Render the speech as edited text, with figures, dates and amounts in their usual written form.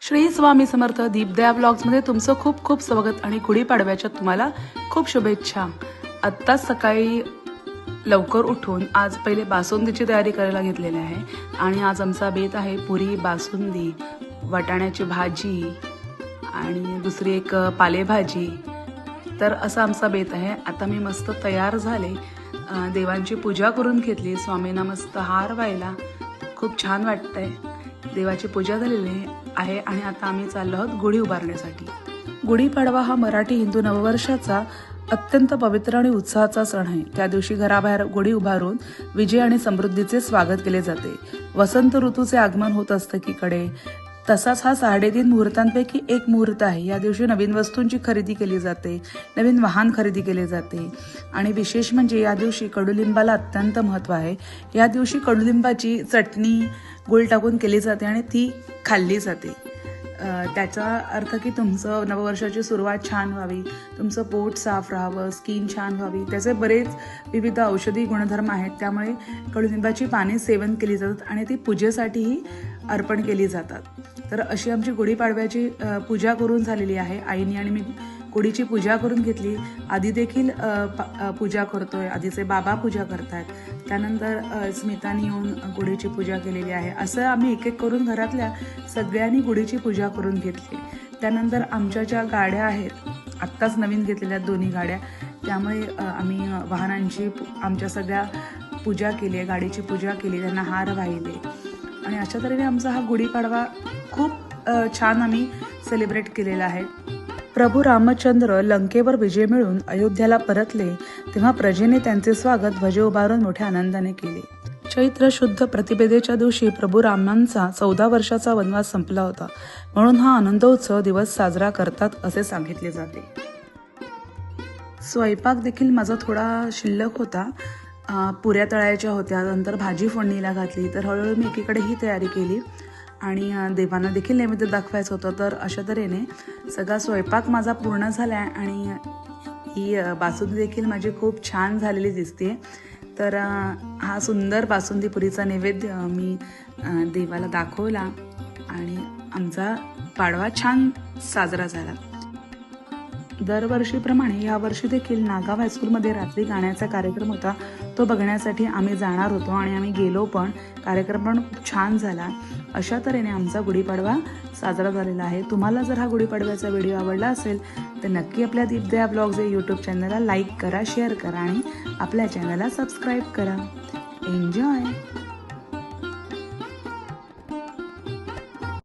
श्री स्वामी समर्थ दीपदया ब्लॉग्समध्ये तुमचं खूप खूप स्वागत आणि गुढीपाडव्याच्या तुम्हाला खूप शुभेच्छा। आत्ताच सकाळी लवकर उठून आज पहिले बासुंदीची तयारी करायला घेतलेली आहे आणि आज आमचा बेत आहे पुरी, बासुंदी, वाटाण्याची भाजी आणि दुसरी एक पालेभाजी। तर असा आमचा बेत आहे। आता मी मस्त तयार झाले, देवांची पूजा करून घेतली, स्वामींना मस्त हार वाहिला, खूप छान वाटतंय। देवाची पूजा झालेली आहे आणि आता आम्ही चाललो आहोत गुढी उभारण्यासाठी। गुढीपाडवा हा मराठी हिंदू नववर्षाचा अत्यंत पवित्र आणि उत्साहाचा सण आहे। त्या दिवशी घराबाहेर गुढी उभारून विजय आणि समृद्धीचे स्वागत केले जाते। वसंत ऋतूचे आगमन होत असते एकीकडे, तसाच हा 3.5 मुहूर्तांपैकी एक मुहूर्त आहे। या दिवशी नवीन वस्तूंची खरेदी केली जाते, नवीन वाहन खरेदी केले जाते आणि विशेष म्हणजे या दिवशी कडुलिंबाला अत्यंत महत्त्व आहे। या दिवशी कडुलिंबाची चटणी गुळ टाकून केली जाते आणि ती खाल्ली जाते। त्याचा अर्थ की तुमचं नववर्षाची सुरुवात छान व्हावी, तुमचं पोट साफ राहावं, स्किन छान व्हावी, त्याचे बरेच विविध औषधी गुणधर्म आहेत। त्यामुळे कडुलिंबाची पाने सेवन केली जातात आणि ती पूजेसाठीही अर्पण केली जातात। तर अशी आमची गुढीपाडव्याची पूजा करून झालेली आहे। आईनी आणि मी गुढीची पूजा करून घेतली। आधी देखील पूजा करतोय, आधीचे बाबा पूजा करतात, त्यानंतर स्मितानी येऊन गुढीची पूजा केलेली आहे। असं आम्ही एक एक करून घरातल्या सगळ्यांनी गुढीची पूजा करून घेतली। त्यानंतर आमच्या ज्या गाड्या आहेत, आत्ताच नवीन घेतलेल्या दोन्ही गाड्या, त्यामुळे आम्ही वाहनांची आमच्या सगळ्या पूजा केली आहे, गाडीची पूजा केली, त्यांना हार वाहिले आणि अशा तऱ्हेने आमचा हा गुढीपाडवा खूप छान आम्ही सेलिब्रेट केलेला आहे। प्रभू रामचंद्र लंकेवर विजय मिळून अयोध्याला परतले तेव्हा प्रजेने त्यांचे स्वागत ध्वज उभारून मोठ्या आनंदाने केले। चैत्र शुद्ध प्रतिपदेच्या दिवशी प्रभू रामांचा 14 वर्षाचा वनवास संपला होता, म्हणून हा आनंदोत्सव दिवस साजरा करतात असे सांगितले जाते। स्वयंपाक देखील माझा थोडा शिल्लक होता, पुऱ्या तळायच्या होत्या, नंतर भाजी फोडणीला घातली, तर हळूहळू मी एकीकडे ही तयारी केली आणि देवांना देखील नैवेद्य दाखवायचं होतं। तर अशा तऱ्हेने सगळा स्वयंपाक माझा पूर्ण झाला आहे आणि ही बासुंदी देखील माझी खूप छान झालेली दिसते। तर हा सुंदर बासुंदी पुरीचा नैवेद्य मी देवाला दाखवला आणि आमचा पाडवा छान साजरा झाला। दरवर्षीप्रमाणे यावर्षी देखील नागाव हायस्कूलमध्ये रात्री गाण्याचा कार्यक्रम होता, तो बघण्यासाठी आम्ही जाणार होतो आणि आम्ही गेलो पण, कार्यक्रम पण खूप छान झाला। अशा तऱ्हेने आमचा गुढीपाडवा साजरा झालेला आहे। तुम्हाला जर हा गुढीपाडव्याचा व्हिडिओ आवडला असेल तर नक्की आपल्या दीपदया ब्लॉग्स या यूट्यूब चॅनलला लाईक करा, शेअर करा आणि आपल्या चॅनलला सबस्क्राईब करा। एन्जॉय।